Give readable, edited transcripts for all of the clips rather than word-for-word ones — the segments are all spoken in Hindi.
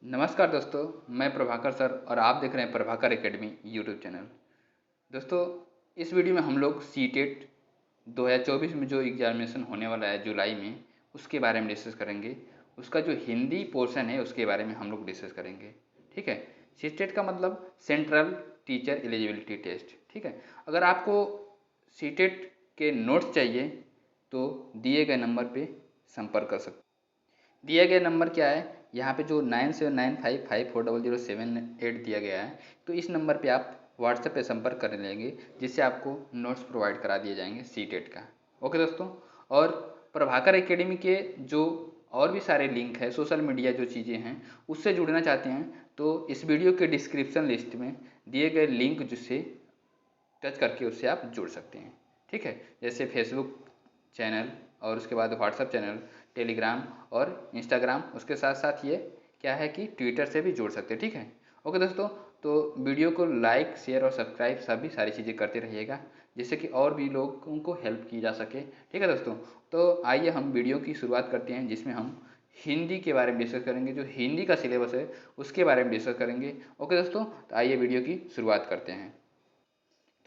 नमस्कार दोस्तों, मैं प्रभाकर सर और आप देख रहे हैं प्रभाकर एकेडमी यूट्यूब चैनल। दोस्तों, इस वीडियो में हम लोग सीटेट 2024 में जो एग्जामिनेशन होने वाला है जुलाई में, उसके बारे में डिस्कस करेंगे। उसका जो हिंदी पोर्शन है उसके बारे में हम लोग डिस्कस करेंगे। ठीक है। सीटेट का मतलब सेंट्रल टीचर एलिजिबिलिटी टेस्ट। ठीक है। अगर आपको सीटेट के नोट्स चाहिए तो दिए गए नंबर पे संपर्क कर सकते। दिया गया नंबर क्या है, यहाँ पे जो 9795540078 दिया गया है, तो इस नंबर पे आप व्हाट्सएप पे संपर्क कर लेंगे, जिससे आपको नोट्स प्रोवाइड करा दिए जाएंगे सीटेट का। ओके दोस्तों। और प्रभाकर एकेडमी के जो और भी सारे लिंक है, सोशल मीडिया जो चीज़ें हैं, उससे जुड़ना चाहते हैं तो इस वीडियो के डिस्क्रिप्शन लिस्ट में दिए गए लिंक जिससे टच करके उससे आप जुड़ सकते हैं। ठीक है। जैसे फेसबुक चैनल और उसके बाद व्हाट्सएप चैनल, टेलीग्राम और इंस्टाग्राम, उसके साथ साथ ये क्या है कि ट्विटर से भी जुड़ सकते हैं। ठीक है। ओके दोस्तों, तो वीडियो को लाइक, शेयर और सब्सक्राइब सभी सारी चीज़ें करते रहिएगा, जिससे कि और भी लोगों को हेल्प की जा सके। ठीक है दोस्तों। तो आइए हम वीडियो की शुरुआत करते हैं, जिसमें हम हिंदी के बारे में डिस्कस करेंगे। जो हिंदी का सिलेबस है उसके बारे में डिस्कस करेंगे। ओके दोस्तों, तो आइए वीडियो की शुरुआत करते हैं।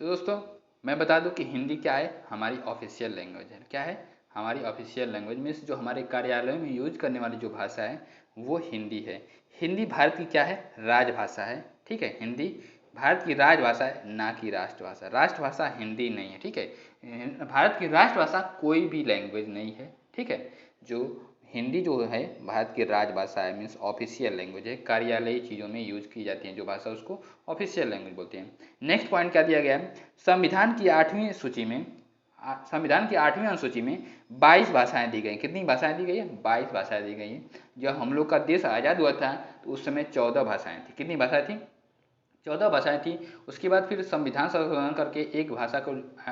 तो दोस्तों, मैं बता दूं कि हिंदी क्या है, हमारी ऑफिशियल लैंग्वेज है। क्या है? हमारी ऑफिशियल लैंग्वेज मीन्स जो हमारे कार्यालय में यूज करने वाली जो भाषा है वो हिंदी है। हिंदी भारत की क्या है? राजभाषा है। ठीक है। हिंदी भारत की राजभाषा है, ना कि राष्ट्रभाषा। राष्ट्रभाषा हिंदी नहीं है। ठीक है। भारत की राष्ट्रभाषा कोई भी लैंग्वेज नहीं है। ठीक है। जो हिंदी जो है भारत की राजभाषा है, मीन्स ऑफिशियल लैंग्वेज है। कार्यालयी चीज़ों में यूज की जाती है जो भाषा, उसको ऑफिशियल लैंग्वेज बोलते हैं। नेक्स्ट पॉइंट क्या दिया गया है? संविधान की 8वीं अनुसूची में 22 भाषाएं दी गई। कितनी भाषाएं दी गई है? 22 भाषाएं दी गई हैं। जब हम लोग का देश आज़ाद हुआ था तो उस समय 14 भाषाएं थी। कितनी भाषाएं थी? 14 भाषाएं थी। उसके बाद फिर संविधान संशोधन करके एक भाषा को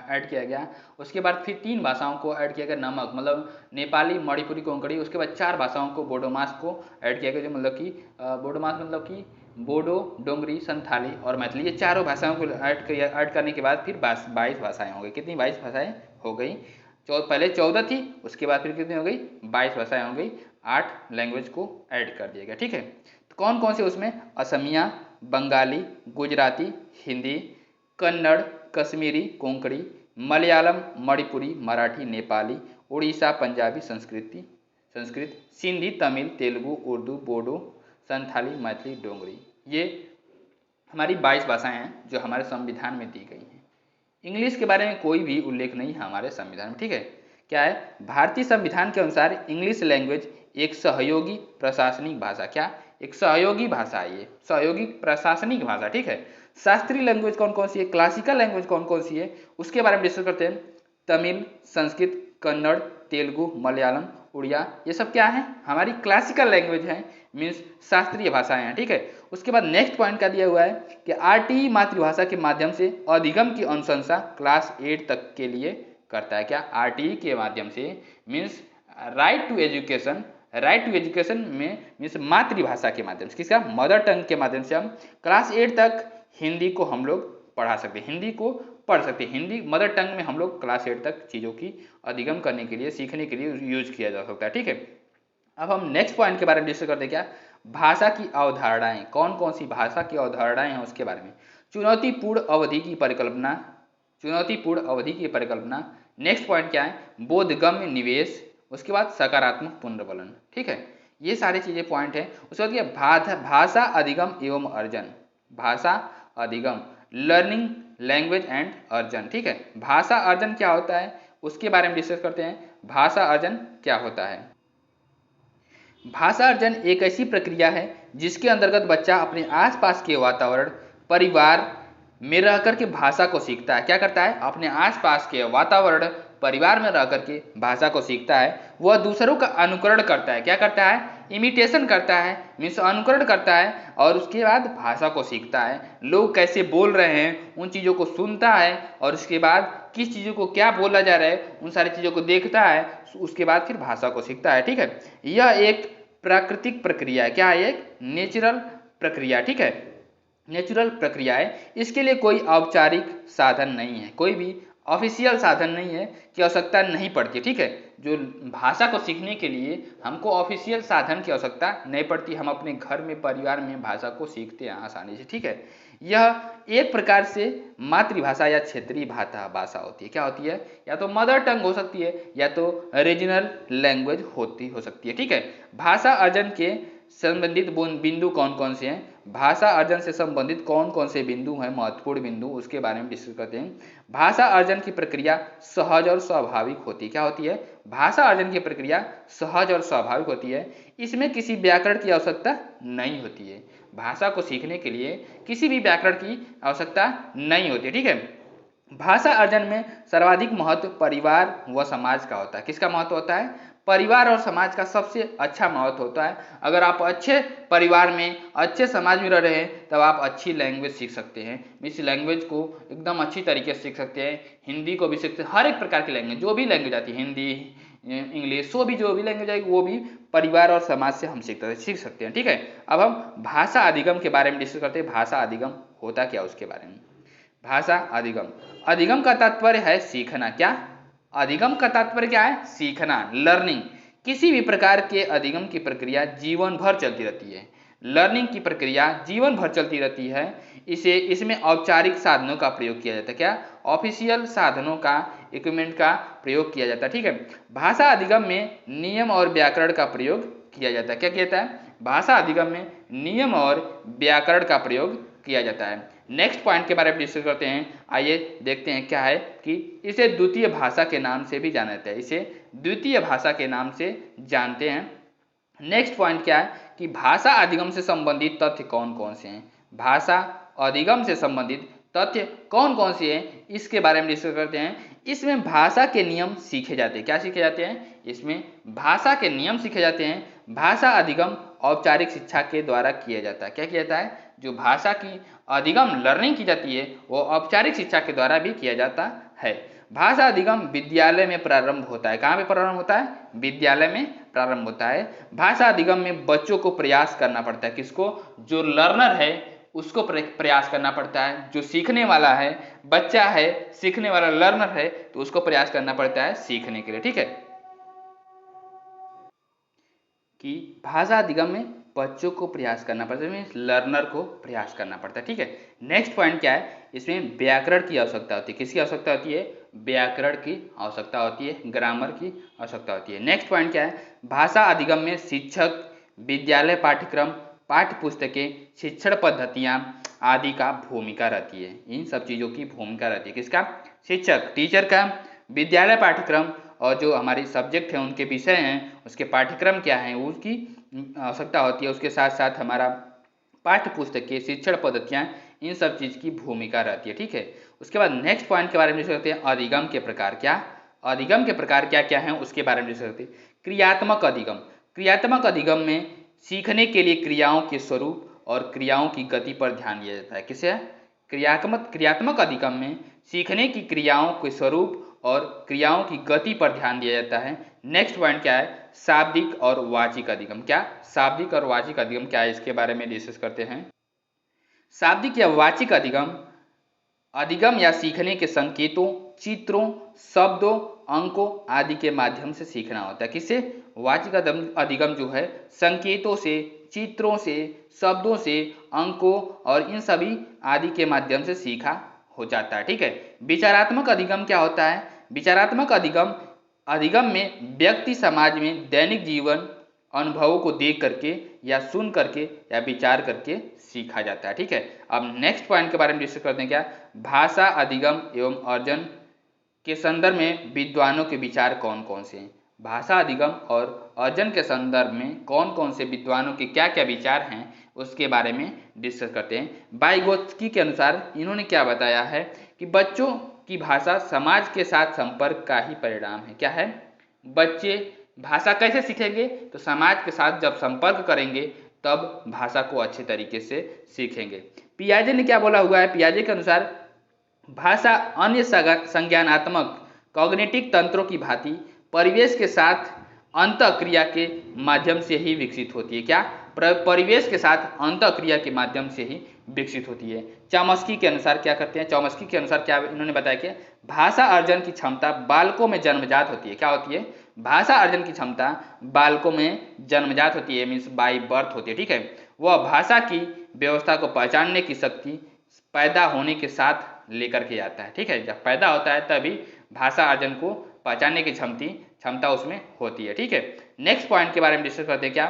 ऐड किया गया। उसके बाद फिर 3 भाषाओं को ऐड किया गया, नमक मतलब नेपाली, मणिपुरी, कोंकणी। उसके बाद 4 भाषाओं को, बोडोमास को ऐड किया गया, जो मतलब कि बोडोमास मतलब कि बोडो, डोंगरी, संथाली और मैथिली। ये चारों भाषाओं को ऐड करने के बाद फिर 22 भाषाएं हो गई। कितनी? 22 भाषाएं हो गई। पहले 14 थी, उसके बाद फिर कितनी हो गई? 22 भाषाएं हो गई। 8 लैंग्वेज को ऐड कर दिया गया। ठीक है। तो कौन कौन से उसमें? असमिया, बंगाली, गुजराती, हिंदी, कन्नड़, कश्मीरी, कोंकणी, मलयालम, मणिपुरी, मराठी, नेपाली, उड़ीसा, पंजाबी, संस्कृत, सिंधी, तमिल, तेलुगु, उर्दू, बोडो, संथाली, मैथिली, डोगरी। ये हमारी 22 भाषाएं हैं जो हमारे संविधान में दी गई हैं। इंग्लिश के बारे में कोई भी उल्लेख नहीं है हमारे संविधान में। ठीक है। क्या है? भारतीय संविधान के अनुसार इंग्लिश लैंग्वेज एक सहयोगी प्रशासनिक भाषा। क्या? एक सहयोगी भाषा है, ये सहयोगी प्रशासनिक भाषा। ठीक है। शास्त्रीय लैंग्वेज कौन कौन सी है, क्लासिकल लैंग्वेज कौन कौन सी है, उसके बारे में डिस्कस करते हैं। तमिल, संस्कृत, कन्नड़, तेलुगु, मलयालम, उड़िया, ये सब क्या है? हमारी क्लासिकल लैंग्वेज है, मीन्स शास्त्रीय भाषाएं हैं। ठीक है। उसके बाद नेक्स्ट पॉइंट क्या दिया हुआ है कि आरटीई मातृभाषा के माध्यम से अधिगम की अनुशंसा क्लास 8 तक के लिए करता है। क्या? आरटीई के माध्यम से means right to education. Right to education में मीन्स मातृभाषा के माध्यम से, किसका? मदर टंग के माध्यम से हम क्लास 8 तक हिंदी को हम लोग पढ़ा सकते हैं, हिंदी को पढ़ सकते हैं। हिंदी मदर टंग में हम लोग क्लास 8 तक चीज़ों की अधिगम करने के लिए, सीखने के लिए यूज किया जा सकता है। ठीक है। अब हम नेक्स्ट पॉइंट के बारे में डिस्कस करते हैं। क्या? भाषा की अवधारणाएं। कौन कौन सी भाषा की अवधारणाएं हैं उसके बारे में। चुनौतीपूर्ण अवधि की परिकल्पना। चुनौतीपूर्ण अवधि की परिकल्पना। नेक्स्ट पॉइंट क्या है? बोधगम्य निवेश। उसके बाद सकारात्मक पुनर्वलन। ठीक है। ये सारी चीजें पॉइंट है। उसके बाद क्या? भाषा अधिगम एवं अर्जन। भाषा अधिगम, लर्निंग लैंग्वेज एंड अर्जन। ठीक है। भाषा अर्जन क्या होता है उसके बारे में डिस्कस करते हैं। भाषा अर्जन क्या होता है? भाषा अर्जन एक ऐसी प्रक्रिया है जिसके अंतर्गत बच्चा अपने आसपास के वातावरण, परिवार में रह करके भाषा को सीखता है। क्या करता है? अपने आसपास के वातावरण, परिवार में रह करके भाषा को सीखता है। वह दूसरों का अनुकरण करता है। क्या करता है? इमिटेशन करता है, मीन्स अनुकरण करता है, और उसके बाद भाषा को सीखता है। लोग कैसे बोल रहे हैं उन चीज़ों को सुनता है, और उसके बाद किस चीज़ों को क्या बोला जा रहा है उन सारी चीज़ों को देखता है। उसके बाद फिर भाषा को सीखता है। ठीक है। यह एक प्राकृतिक प्रक्रिया है। क्या है? एक नेचुरल प्रक्रिया। ठीक है। नेचुरल प्रक्रिया है। इसके लिए कोई औपचारिक साधन नहीं है, कोई भी ऑफिशियल साधन नहीं है, की आवश्यकता नहीं पड़ती है। ठीक है, जो भाषा को सीखने के लिए हमको ऑफिशियल साधन की आवश्यकता नहीं पड़ती, हम अपने घर में परिवार में भाषा को सीखते हैं आसानी से। ठीक है, यह एक प्रकार से मातृभाषा या क्षेत्रीय भाषा होती है। क्या होती है? या तो मदर टंग हो सकती है या तो रीजनल लैंग्वेज हो सकती है। ठीक है, भाषा अर्जन के संबंधित बिंदु कौन कौन से हैं, भाषा अर्जन से संबंधित कौन कौन से बिंदु हैं, महत्वपूर्ण बिंदु, उसके बारे में डिस्कस करते हैं। भाषा अर्जन की प्रक्रिया सहज और स्वाभाविक होती है। क्या होती है? भाषा अर्जन की प्रक्रिया सहज और स्वाभाविक होती है, इसमें किसी व्याकरण की आवश्यकता नहीं होती है। भाषा को सीखने के लिए किसी भी व्याकरण की आवश्यकता नहीं होती है। ठीक है, भाषा अर्जन में सर्वाधिक महत्व परिवार व समाज का होता है। किसका महत्व होता है? परिवार और समाज का सबसे अच्छा महत्व होता है। अगर आप अच्छे परिवार में, अच्छे समाज में रह रहे हैं, तब आप अच्छी लैंग्वेज सीख सकते हैं। इस लैंग्वेज को एकदम अच्छी तरीके से सीख सकते हैं। हिंदी को भी सीखते हैं, हर एक प्रकार की लैंग्वेज, जो भी लैंग्वेज आती है, हिंदी, इंग्लिश, जो भी लैंग्वेज आएगी वो भी परिवार और समाज से हम सीख सकते हैं। ठीक है, अब हम भाषा अधिगम के बारे में डिस्कस करते हैं। भाषा अधिगम होता क्या, उसके बारे में। भाषा अधिगम, अधिगम का तात्पर्य है सीखना। क्या? अधिगम का तात्पर्य क्या है? सीखना, लर्निंग। किसी भी प्रकार के अधिगम की प्रक्रिया जीवन भर चलती रहती है। लर्निंग की प्रक्रिया जीवन भर चलती रहती है। इसमें औपचारिक साधनों का प्रयोग किया जाता है। क्या? ऑफिशियल साधनों का, इक्विपमेंट का प्रयोग किया जाता है। ठीक है, भाषा अधिगम में नियम और व्याकरण का प्रयोग किया जाता है। क्या किया जाता है? भाषा अधिगम में नियम और व्याकरण का प्रयोग किया जाता है। नेक्स्ट पॉइंट के बारे में डिस्कस करते हैं। आइए देखते हैं क्या है कि इसे द्वितीय भाषा के नाम से भी जाना जाता है। इसे द्वितीय भाषा के नाम से जानते हैं। नेक्स्ट पॉइंट क्या है कि भाषा अधिगम से संबंधित तथ्य कौन कौन से हैं। भाषा अधिगम से संबंधित तथ्य कौन कौन से हैं, इसके बारे में डिस्कस करते हैं। इसमें भाषा के नियम सीखे जाते हैं। क्या सीखे जाते हैं? इसमें भाषा के नियम सीखे जाते हैं। भाषा अधिगम औपचारिक शिक्षा के द्वारा किया जाता है। क्या किया जाता है? जो भाषा की अधिगम लर्निंग की जाती है वो औपचारिक शिक्षा के द्वारा भी किया जाता है। भाषा अधिगम विद्यालय में प्रारंभ होता है। कहाँ पे प्रारंभ होता है? विद्यालय में प्रारंभ होता है। भाषा अधिगम में बच्चों को प्रयास करना पड़ता है। किसको? जो लर्नर है उसको प्रयास करना पड़ता है। जो सीखने वाला है, बच्चा है, सीखने वाला लर्नर है, तो उसको प्रयास करना पड़ता है सीखने के लिए। ठीक है, कि भाषा अधिगम में बच्चों को प्रयास करना पड़ता है, लर्नर को प्रयास करना पड़ता है। ठीक है, नेक्स्ट पॉइंट क्या है? इसमें व्याकरण की आवश्यकता होती है। किसकी आवश्यकता होती है? व्याकरण की आवश्यकता होती है, ग्रामर की आवश्यकता होती है। नेक्स्ट पॉइंट क्या है? भाषा अधिगम में शिक्षक, विद्यालय पाठ्यक्रम, पाठ्य पुस्तकें, शिक्षण पद्धतियाँ आदि का भूमिका रहती है। इन सब चीज़ों की भूमिका रहती है। किसका? शिक्षक, टीचर का, विद्यालय पाठ्यक्रम, और जो हमारी सब्जेक्ट है, उनके विषय हैं, उसके पाठ्यक्रम क्या हैं, उसकी आवश्यकता होती है। उसके साथ साथ हमारा पाठ्य पुस्तक के, शिक्षण पद्धतियाँ, इन सब चीज़ की भूमिका रहती है। ठीक है, उसके बाद नेक्स्ट पॉइंट के बारे में डिस्कस करते हैं। अधिगम के प्रकार। क्या? अधिगम के प्रकार क्या क्या हैं, उसके बारे में डिस्कस करते हैं। क्रियात्मक अधिगम। क्रियात्मक अधिगम में सीखने के लिए क्रियाओं के स्वरूप और क्रियाओं की गति पर ध्यान दिया जाता है। किसे? क्रियात्मक अधिगम में सीखने की क्रियाओं के स्वरूप और क्रियाओं की गति पर ध्यान दिया जाता है। नेक्स्ट पॉइंट क्या है? शाब्दिक और वाचिक अधिगम। क्या? शाब्दिक और वाचिक अधिगम क्या है, इसके बारे में डिस्कस करते हैं। शाब्दिक या वाचिक अधिगम या सीखने के संकेतों, चित्रों, शब्दों, अंकों आदि के माध्यम से सीखना होता है। किससे? वाचिक अधिगम जो है संकेतों से, चित्रों से, शब्दों से, अंकों और इन सभी आदि के माध्यम से सीखा हो जाता है। ठीक है, विचारात्मक अधिगम क्या होता है? विचारात्मक अधिगम में व्यक्ति समाज में दैनिक जीवन अनुभवों को देख करके या सुन करके या विचार करके सीखा जाता है। ठीक है, अब नेक्स्ट पॉइंट के बारे में डिस्कस करते हैं। क्या? भाषा अधिगम एवं अर्जन के संदर्भ में विद्वानों के विचार कौन कौन से हैं। भाषा अधिगम और अर्जन के संदर्भ में कौन कौन से विद्वानों के क्या क्या विचार हैं, उसके बारे में डिस्कस करते हैं। वाइगोत्स्की के अनुसार इन्होंने क्या बताया है कि बच्चों की भाषा समाज के साथ संपर्क का ही परिणाम है। क्या है? बच्चे भाषा कैसे सीखेंगे? तो समाज के साथ जब संपर्क करेंगे तब भाषा को अच्छे तरीके से सीखेंगे। पियाजे ने क्या बोला हुआ है? पियाजे के अनुसार भाषा अन्य संज्ञानात्मक कॉग्निटिव तंत्रों की भांति परिवेश के साथ अंतःक्रिया के माध्यम से ही विकसित होती है। क्या? परिवेश के साथ अंतःक्रिया के माध्यम से ही विकसित होती है। चॉम्स्की के अनुसार क्या करते हैं, चॉम्स्की के अनुसार क्या इन्होंने बताया कि भाषा अर्जन की क्षमता बालकों में जन्मजात होती है। क्या होती है? भाषा अर्जन की क्षमता बालकों में जन्मजात होती है, मीन्स बाई बर्थ होती है। ठीक है, वह भाषा की व्यवस्था को पहचानने की शक्ति पैदा होने के साथ लेकर के आता है। ठीक है, जब पैदा होता है तभी भाषा अर्जन को पहचानने की क्षमता उसमें होती है। ठीक है, नेक्स्ट पॉइंट के बारे में डिस्कस करते हैं क्या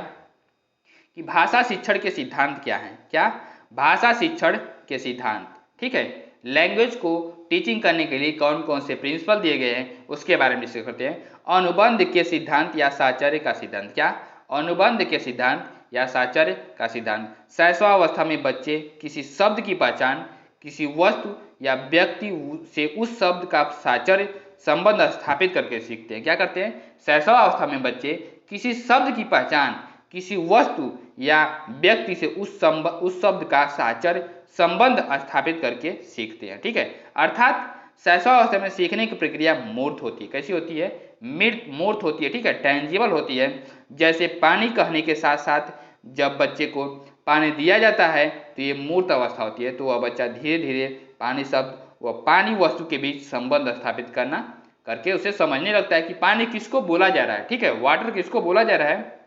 कि भाषा शिक्षण के सिद्धांत क्या हैं। क्या? भाषा शिक्षण के सिद्धांत। ठीक है, लैंग्वेज को टीचिंग करने के लिए कौन कौन से प्रिंसिपल दिए गए हैं उसके बारे में डिस्कस करते हैं। अनुबंध के सिद्धांत या साहचर्य का सिद्धांत। क्या? अनुबंध के सिद्धांत या साहचर्य का सिद्धांत। शैशवावस्था में बच्चे किसी शब्द की पहचान किसी वस्तु या व्यक्ति से उस शब्द का साहचर्य संबंध स्थापित करके सीखते हैं। क्या करते हैं? शैशवावस्था में बच्चे किसी शब्द की पहचान किसी वस्तु या व्यक्ति से उस शब्द का साहचर्य संबंध स्थापित करके सीखते हैं। ठीक है, अर्थात शैशवावस्था में सीखने की प्रक्रिया मूर्त होती है। कैसी होती है? मूर्त होती है। ठीक है, टेंजिबल होती है। जैसे पानी कहने के साथ साथ जब बच्चे को पानी दिया जाता है तो ये मूर्त अवस्था होती है, तो वह बच्चा धीरे धीरे पानी शब्द व पानी वस्तु के बीच संबंध स्थापित करके उसे समझने लगता है कि पानी किसको बोला जा रहा है। ठीक है, वाटर किसको बोला जा रहा है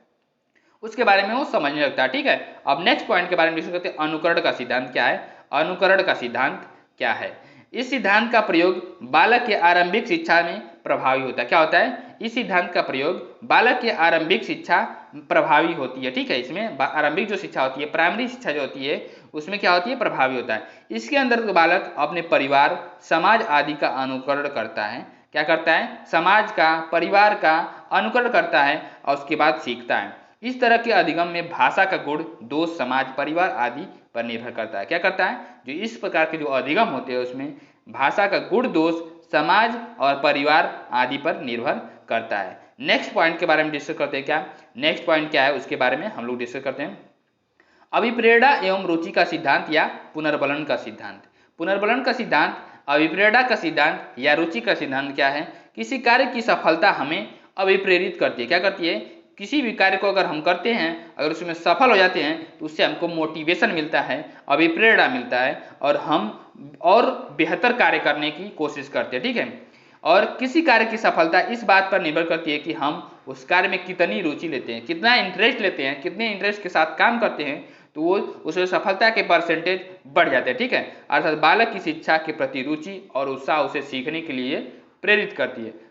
उसके बारे में वो समझने लगता है। ठीक है, अब नेक्स्ट पॉइंट के बारे में डिस्कस करते हैं। अनुकरण का सिद्धांत क्या है? अनुकरण का सिद्धांत क्या है? इस सिद्धांत का प्रयोग बालक के आरंभिक शिक्षा में प्रभावी होता है। क्या होता है? इस सिद्धांत का प्रयोग बालक के आरंभिक शिक्षा प्रभावी होती है। ठीक है, इसमें आरंभिक जो शिक्षा होती है, प्राइमरी शिक्षा जो होती है, उसमें क्या होती है? प्रभावी होता है। इसके अंदर बालक अपने परिवार समाज आदि का अनुकरण करता है। क्या करता है? समाज का परिवार का अनुकरण करता है और उसके बाद सीखता है। इस तरह के अधिगम में भाषा का गुण दोष समाज परिवार आदि पर निर्भर करता है। क्या करता है? जो इस प्रकार के जो अधिगम होते हैं उसमें भाषा का गुण दोष समाज और परिवार आदि पर निर्भर करता है। नेक्स्ट पॉइंट के बारे में डिस्कस करते हैं। क्या नेक्स्ट पॉइंट क्या है उसके बारे में हम लोग डिस्कस करते हैं। अभिप्रेरणा एवं रुचि का सिद्धांत या पुनर्बलन का सिद्धांत। पुनर्बलन का सिद्धांत, अभिप्रेरणा का सिद्धांत या रुचि का सिद्धांत क्या है? किसी कार्य की सफलता हमें अभिप्रेरित करती है। क्या करती है? किसी भी कार्य को अगर हम करते हैं, अगर उसमें सफल हो जाते हैं तो उससे हमको मोटिवेशन मिलता है, अभिप्रेरणा मिलता है और हम और बेहतर कार्य करने की कोशिश करते हैं। ठीक है, और किसी कार्य की सफलता इस बात पर निर्भर करती है कि हम उस कार्य में कितनी रुचि लेते हैं, कितना इंटरेस्ट लेते हैं, कितने इंटरेस्ट के साथ काम करते हैं, तो वो उसमें सफलता के परसेंटेज बढ़ जाते हैं। ठीक है, अर्थात बालक की शिक्षा के प्रति रुचि और उत्साह उसे सीखने के लिए प्रेरित करती है।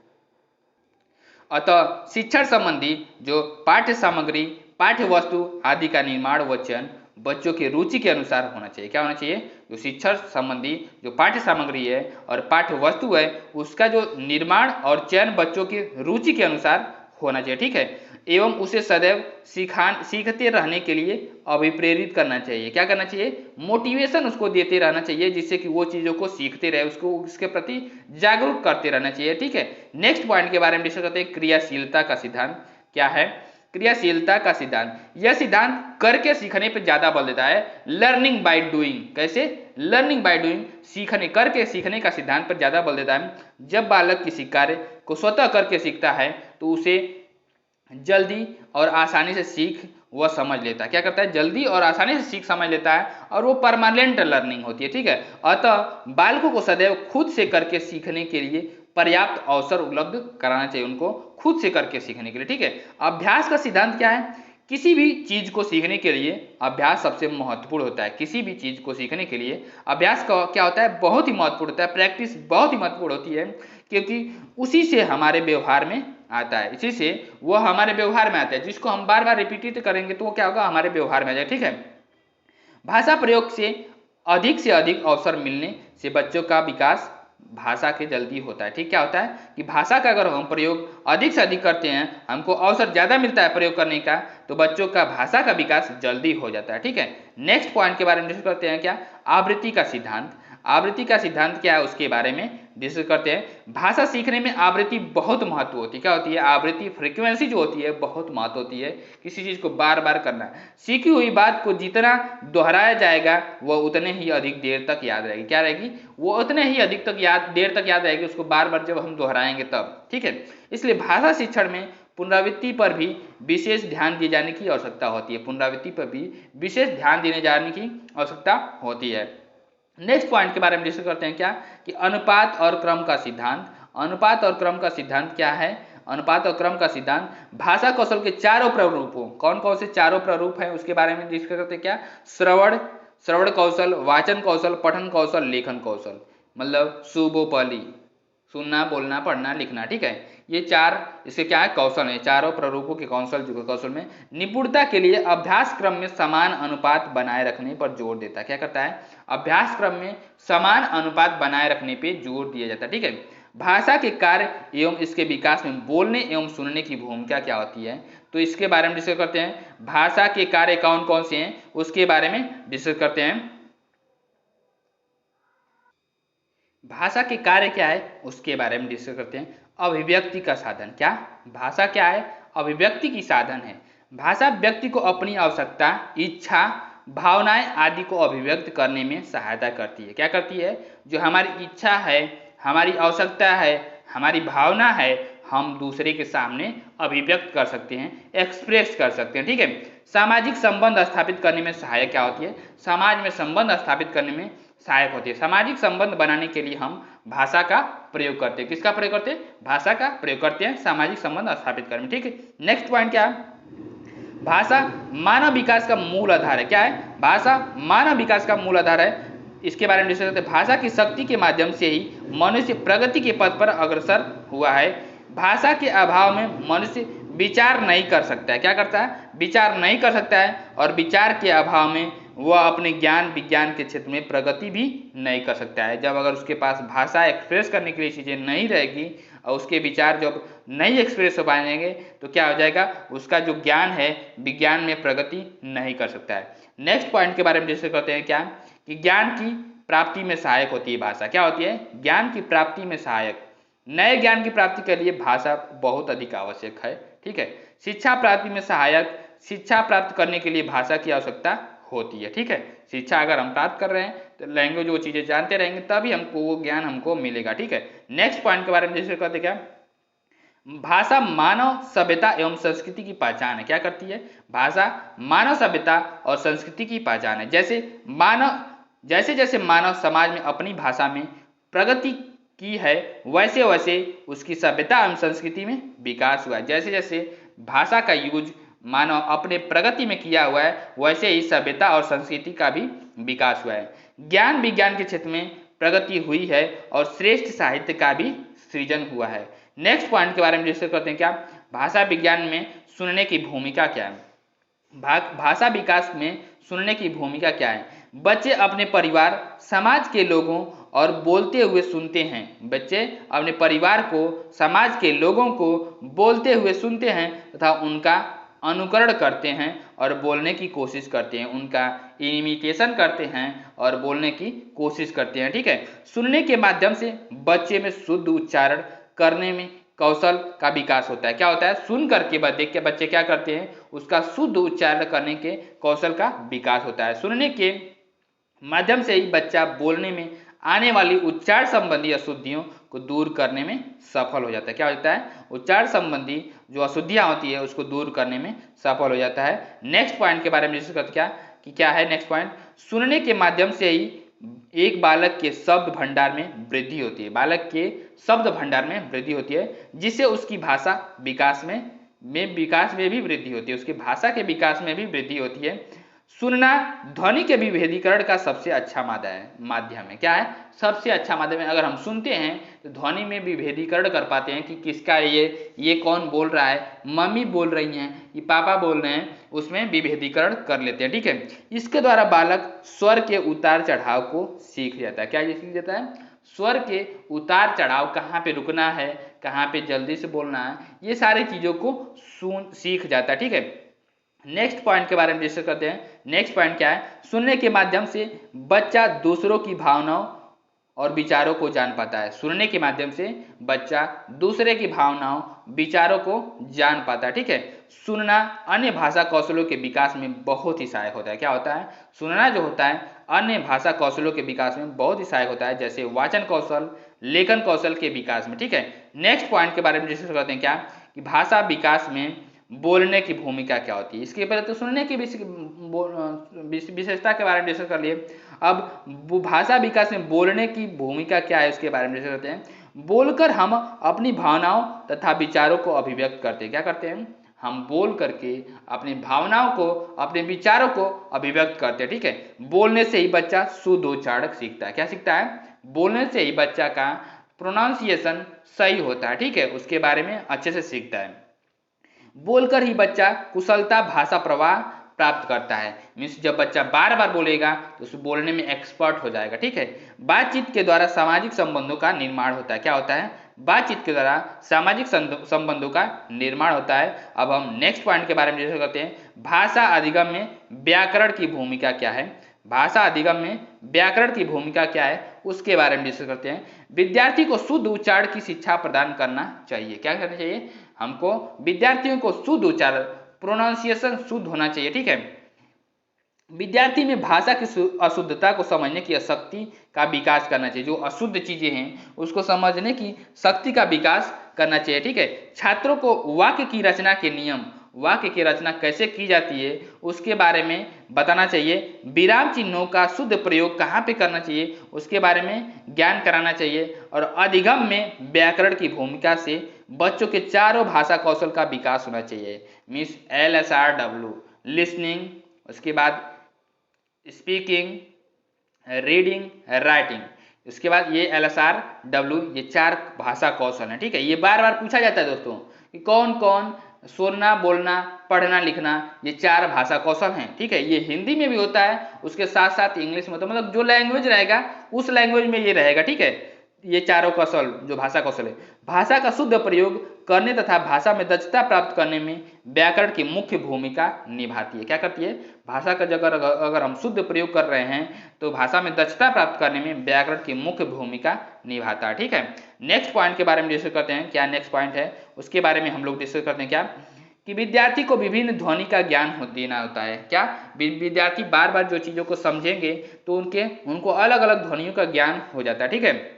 अतः शिक्षण संबंधी जो पाठ्य सामग्री पाठ्य वस्तु आदि का निर्माण व चयन बच्चों की रुचि के अनुसार होना चाहिए। क्या होना चाहिए? जो शिक्षण संबंधी जो पाठ्य सामग्री है और पाठ्य वस्तु है उसका जो निर्माण और चयन बच्चों की रुचि के अनुसार होना चाहिए। ठीक है, एवं उसे सदैव सीखते रहने के लिए अभिप्रेरित करना चाहिए। क्या करना चाहिए? मोटिवेशन उसको देते रहना चाहिए, जिससे कि वो चीज़ों को सीखते रहे, उसको उसके प्रति जागरूक करते रहना चाहिए। ठीक है, नेक्स्ट पॉइंट के बारे में डिस्कस करते हैं। क्रियाशीलता का सिद्धांत क्या है? क्रियाशीलता का सिद्धांत, यह सिद्धांत करके सीखने पर ज्यादा बल देता है। Learning by doing. कैसे? लर्निंग बाय डूइंग, सीखने करके सीखने का सिद्धांत पर ज्यादा बल देता है। जब बालक किसी कार्य को स्वतः करके सीखता है तो उसे जल्दी और आसानी से सीख वह समझ लेता है। क्या करता है? जल्दी और आसानी से सीख समझ लेता है और वो परमानेंट लर्निंग होती है। ठीक है, अतः बालकों को सदैव खुद से करके सीखने के लिए पर्याप्त अवसर उपलब्ध कराना चाहिए, उनको खुद से करके सीखने के लिए। ठीक है, अभ्यास का सिद्धांत क्या है? किसी भी चीज को सीखने के लिए अभ्यास सबसे महत्वपूर्ण होता है। किसी भी चीज को सीखने के लिए अभ्यास का क्या होता है? बहुत ही महत्वपूर्ण होता है। प्रैक्टिस बहुत ही महत्वपूर्ण होती है, क्योंकि उसी से हमारे व्यवहार में आता है, इसी से वो हमारे व्यवहार में आता है। जिसको हम बार बार रिपीट करेंगे तो वो क्या होगा? हमारे व्यवहार में आ जाएगा। ठीक है, भाषा प्रयोग से अधिक अवसर मिलने से बच्चों का विकास भाषा के जल्दी होता है। ठीक, क्या होता है कि भाषा का अगर हम प्रयोग अधिक से अधिक करते हैं, हमको अवसर ज्यादा मिलता है प्रयोग करने का, तो बच्चों का भाषा का विकास जल्दी हो जाता है। ठीक है, नेक्स्ट पॉइंट के बारे में डिस्कस करते हैं। क्या? आवृत्ति का सिद्धांत। आवृत्ति का सिद्धांत क्या है उसके बारे में डिस्कस करते हैं। भाषा सीखने में आवृत्ति बहुत महत्व होती है। क्या होती है? आवृत्ति, फ्रीक्वेंसी जो होती है बहुत महत्व होती है। किसी चीज को बार बार करना, सीखी हुई बात को जितना दोहराया जाएगा वह उतने ही अधिक देर तक याद रहेगी। क्या रहेगी? वो उतने ही अधिक तक देर तक याद रहेगी, उसको बार बार जब हम दोहराएंगे तब। ठीक है, इसलिए भाषा शिक्षण में पुनरावृत्ति पर भी विशेष ध्यान दिए जाने की आवश्यकता होती है। पुनरावृत्ति पर भी विशेष ध्यान दिए जाने की आवश्यकता होती है। नेक्स्ट पॉइंट के बारे में डिस्कस करते हैं क्या कि अनुपात और क्रम का सिद्धांत। अनुपात और क्रम का सिद्धांत क्या है? अनुपात और क्रम का सिद्धांत भाषा कौशल के चारों प्रारूपों, कौन कौन से चारों प्रारूप हैं उसके बारे में डिस्कस करते हैं क्या? श्रवण कौशल, वाचन कौशल, पठन कौशल, लेखन कौशल, मतलब सुबोपली, सुनना, बोलना, पढ़ना, लिखना, ठीक है। ये चार इसके क्या है? कौशल है। चारों प्रारूपों के कौशल में निपुणता के लिए अभ्यास क्रम में समान अनुपात बनाए रखने पर जोर देता है। क्या करता है? अभ्यास क्रम में समान अनुपात बनाए रखने पे जोर दिया जाता है, ठीक है। भाषा के कार्य एवं इसके विकास में बोलने एवं सुनने की भूमिका क्या होती है, तो इसके बारे में डिस्कस करते हैं। भाषा के कार्य कौन कौन से हैं उसके बारे में डिस्कस करते हैं। भाषा के कार्य क्या है उसके बारे में डिस्कस करते हैं। अभिव्यक्ति का साधन। क्या भाषा क्या है? अभिव्यक्ति की साधन है। भाषा व्यक्ति को अपनी आवश्यकता, इच्छा, भावनाएं आदि को अभिव्यक्त करने में सहायता करती है। क्या करती है? जो हमारी इच्छा है, हमारी आवश्यकता है, हमारी भावना है, हम दूसरे के सामने अभिव्यक्त कर सकते हैं, एक्सप्रेस कर सकते हैं, ठीक है। सामाजिक संबंध स्थापित करने में सहायक क्या होती है? समाज में संबंध स्थापित करने में सहायक होती है। सामाजिक संबंध बनाने के लिए हम भाषा का प्रयोग करते हैं। किसका प्रयोग करते हैं? भाषा का प्रयोग करते हैं सामाजिक संबंध स्थापित करने में, ठीक है। नेक्स्ट पॉइंट क्या है? भाषा मानव विकास का मूल आधार है। क्या है? भाषा मानव विकास का मूल आधार है। इसके बारे में डिस्कस करते हैं। भाषा की शक्ति के माध्यम से ही मनुष्य प्रगति के पथ पर अग्रसर हुआ है। भाषा के अभाव में मनुष्य विचार नहीं कर सकता है। क्या करता है? विचार नहीं कर सकता है, और विचार के अभाव में वह अपने ज्ञान विज्ञान के क्षेत्र में प्रगति भी नहीं कर सकता है। जब अगर उसके पास भाषा एक्सप्रेस करने के लिए चीज़ें नहीं रहेगी और उसके विचार जब नहीं एक्सप्रेस हो पाएंगे तो क्या हो जाएगा? उसका जो ज्ञान है विज्ञान में प्रगति नहीं कर सकता है। नेक्स्ट पॉइंट के बारे में डिस्कस करते हैं क्या कि ज्ञान की प्राप्ति में सहायक होती है भाषा। क्या होती है? ज्ञान की प्राप्ति में सहायक। नए ज्ञान की प्राप्ति के लिए भाषा बहुत अधिक आवश्यक है, ठीक है। शिक्षा प्राप्ति में सहायक। शिक्षा प्राप्त करने के लिए भाषा की आवश्यकता होती है, ठीक है। शिक्षा अगर हम प्राप्त कर रहे हैं तो लैंग्वेज वो चीज़ें जानते रहेंगे तभी हमको वो ज्ञान हमको मिलेगा, ठीक है। नेक्स्ट पॉइंट के बारे में डिस्कस करते क्या? भाषा मानव सभ्यता एवं संस्कृति की पहचान है। क्या करती है? भाषा मानव सभ्यता और संस्कृति की पहचान है। जैसे जैसे मानव समाज में अपनी भाषा में प्रगति की है वैसे वैसे उसकी सभ्यता एवं संस्कृति में विकास हुआ है। जैसे जैसे भाषा का यूज मानव अपने प्रगति में किया हुआ है वैसे ही सभ्यता और संस्कृति का भी विकास हुआ है। ज्ञान विज्ञान के क्षेत्र में प्रगति हुई है और श्रेष्ठ साहित्य का भी सृजन हुआ है। नेक्स्ट पॉइंट के बारे में डिस्कस करते हैं क्या? भाषा विज्ञान में सुनने की भूमिका क्या है? भाषा विकास में सुनने की भूमिका क्या है? बच्चे अपने परिवार, समाज के लोगों और बोलते हुए सुनते हैं। बच्चे अपने परिवार को, समाज के लोगों को बोलते हुए सुनते हैं तथा उनका अनुकरण करते हैं और बोलने की कोशिश करते हैं, उनका इमिटेशन करते हैं और बोलने की कोशिश करते हैं, ठीक है। सुनने के माध्यम से बच्चे में शुद्ध उच्चारण करने में कौशल का विकास होता है। क्या होता है? सुन करके देख के बच्चे क्या करते हैं? उसका शुद्ध उच्चारण करने के कौशल का विकास होता है। सुनने के माध्यम से ही बच्चा बोलने में आने वाली उच्चारण संबंधी अशुद्धियों को दूर करने में सफल हो जाता है। क्या हो जाता है? उच्चारण संबंधी जो अशुद्धियां होती है उसको दूर करने में सफल हो जाता है। नेक्स्ट पॉइंट के बारे में डिस्कस करते क्या है? नेक्स्ट पॉइंट, सुनने के माध्यम से ही एक बालक के शब्द भंडार में वृद्धि होती है। बालक के शब्द भंडार में वृद्धि होती है जिससे उसकी भाषा विकास में भी वृद्धि होती है, उसकी भाषा के विकास में भी वृद्धि होती है। सुनना ध्वनि के विभेदीकरण का सबसे अच्छा माध्यम है। क्या है? सबसे अच्छा माध्यम है। अगर हम सुनते हैं तो ध्वनि में विभेदीकरण कर पाते हैं कि किसका ये कौन बोल रहा है, मम्मी बोल रही हैं, ये पापा बोल रहे हैं, उसमें विभेदीकरण कर लेते हैं, ठीक है। इसके द्वारा बालक स्वर के उतार चढ़ाव को सीख जाता है। क्या ये सीख जाता है? स्वर के उतार चढ़ाव, कहाँ पे रुकना है, कहाँ पे जल्दी से बोलना है, ये सारी चीज़ों को सीख जाता है, ठीक है। नेक्स्ट पॉइंट के बारे में डिस्कस करते हैं। नेक्स्ट पॉइंट क्या है? सुनने के माध्यम से बच्चा दूसरों की भावनाओं और विचारों को जान पाता है। सुनने के माध्यम से बच्चा दूसरे की भावनाओं विचारों को जान पाता है, ठीक है। सुनना अन्य भाषा कौशलों के विकास में बहुत ही सहायक होता है। क्या होता है? सुनना जो होता है अन्य भाषा कौशलों के विकास में बहुत ही सहायक होता है, जैसे वाचन कौशल, लेखन कौशल के विकास में, ठीक है। नेक्स्ट पॉइंट के बारे में डिस्कस करते हैं क्या कि भाषा विकास में बोलने की भूमिका क्या होती है। इसके पहले तो सुनने की विशेषता के बारे में डिस्कस कर लिए। अब भाषा विकास में बोलने की भूमिका क्या है उसके बारे में डिस्कस करते हैं। बोलकर हम अपनी भावनाओं तथा विचारों को अभिव्यक्त करते हैं। क्या करते हैं? हम बोल करके अपनी भावनाओं को, अपने विचारों को अभिव्यक्त करते हैं। ठीक है, बोलने से ही बच्चा शुद्ध उच्चारण सीखता है। क्या सीखता है? बोलने से ही बच्चा का प्रोनाउंसिएशन सही होता है। ठीक है, उसके बारे में अच्छे से सीखता है। बोलकर ही बच्चा कुशलता भाषा प्रवाह प्राप्त करता है। मीन्स जब बच्चा बार बार बोलेगा तो उस बोलने में एक्सपर्ट हो जाएगा। ठीक है, बातचीत के द्वारा सामाजिक संबंधों का निर्माण होता है। क्या होता है? बातचीत के द्वारा सामाजिक संबंधों का निर्माण होता है। अब हम नेक्स्ट पॉइंट के बारे में डिस्कस करते हैं। भाषा अधिगम में व्याकरण की भूमिका क्या है? भाषा अधिगम में व्याकरण की भूमिका क्या है उसके बारे में डिस्कस करते हैं। विद्यार्थी को शुद्ध उच्चारण की शिक्षा प्रदान करना चाहिए। क्या करना चाहिए? हमको विद्यार्थियों को शुद्ध उच्चारण, प्रोनाउंसिएशन शुद्ध होना चाहिए। ठीक है, विद्यार्थी में भाषा की अशुद्धता को समझने की शक्ति का विकास करना चाहिए। जो अशुद्ध चीजें हैं उसको समझने की शक्ति का विकास करना चाहिए। ठीक है, छात्रों को वाक्य की रचना के नियम, वाक्य की रचना कैसे की जाती है उसके बारे में बताना चाहिए। विराम चिन्हों का शुद्ध प्रयोग कहाँ पे करना चाहिए उसके बारे में ज्ञान कराना चाहिए। और अधिगम में व्याकरण की भूमिका से बच्चों के चारों भाषा कौशल का विकास होना चाहिए। मीन्स LSRW, लिसनिंग, उसके बाद स्पीकिंग, रीडिंग, राइटिंग, इसके बाद ये LSRW, ये 4 भाषा कौशल है। ठीक है, ये बार बार पूछा जाता है दोस्तों कि कौन कौन सुनना, बोलना, पढ़ना, लिखना, ये 4 भाषा कौशल हैं। ठीक है, ये हिंदी में भी होता है, उसके साथ साथ इंग्लिश में, तो मतलब जो लैंग्वेज रहेगा उस लैंग्वेज में ये रहेगा। ठीक है, ये चारों कौशल जो भाषा कौशल है, भाषा का शुद्ध प्रयोग करने तथा भाषा में दक्षता प्राप्त करने में व्याकरण की मुख्य भूमिका निभाती है। क्या करती है? भाषा का अगर हम शुद्ध प्रयोग कर रहे हैं तो भाषा में दक्षता प्राप्त करने में व्याकरण की मुख्य भूमिका निभाता है। ठीक है, नेक्स्ट पॉइंट के बारे में डिस्कस करते हैं। क्या नेक्स्ट पॉइंट है उसके बारे में हम लोग डिस्कस करते हैं। क्या कि विद्यार्थी को विभिन्न ध्वनि का ज्ञान देना होता है। क्या विद्यार्थी बार बार जो चीजों को समझेंगे तो उनको अलग अलग ध्वनियों का ज्ञान हो जाता है। ठीक है,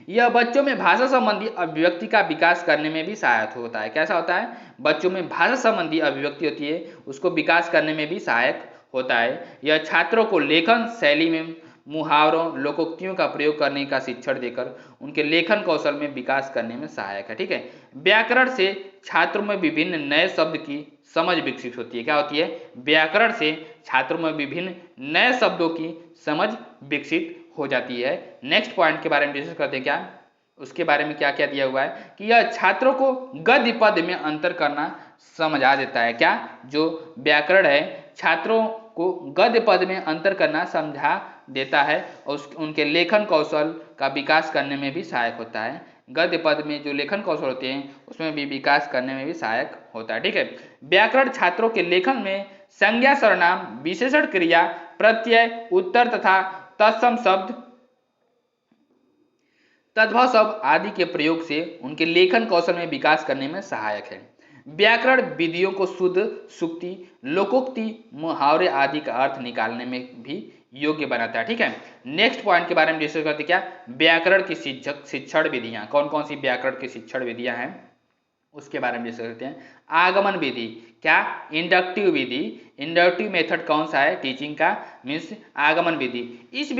यह बच्चों में भाषा संबंधी अभिव्यक्ति का विकास करने में भी सहायक होता है। कैसा होता है? बच्चों में भाषा संबंधी अभिव्यक्ति होती है, उसको विकास करने में भी सहायक होता है। यह छात्रों को लेखन शैली में मुहावरों, लोकोक्तियों का प्रयोग करने का शिक्षण देकर उनके लेखन कौशल में विकास करने में सहायक है। ठीक है, व्याकरण से छात्रों में विभिन्न नए शब्द की समझ विकसित होती है। क्या होती है? व्याकरण से छात्रों में विभिन्न नए शब्दों की समझ विकसित हो जाती है। नेक्स्ट पॉइंट के बारे में डिस्कस करते हैं। क्या उसके बारे में क्या क्या दिया हुआ है कि यह छात्रों को गद्य पद में अंतर करना समझा देता है। क्या जो व्याकरण है छात्रों को गद्य पद में अंतर करना समझा देता है और उनके लेखन कौशल का विकास करने में भी सहायक होता है। गद्य पद में जो लेखन कौशल होते हैं उसमें भी विकास करने में भी सहायक होता है। ठीक है, व्याकरण छात्रों के लेखन में संज्ञा, सर्वनाम, विशेषण, क्रिया, प्रत्यय, उत्तर तथा तत्सम शब्द, तद्भव शब्द आदि के प्रयोग से उनके लेखन कौशल में विकास करने में सहायक है। व्याकरण विधियों को शुद्ध, सुक्ति, लोकोक्ति, मुहावरे आदि का अर्थ निकालने में भी योग्य बनाता है। ठीक है, नेक्स्ट पॉइंट के बारे में डिस्कस करते क्या व्याकरण की शिक्षण विधियां, कौन कौन सी व्याकरण की शिक्षण विधियां हैं उसके बारे में डिस्कस करते हैं। आगमन विधि, क्या इंडक्टिव विधि, इंडक्टिव मेथड कौन सा है टीचिंग का? मीन्स आगमन विधि। इस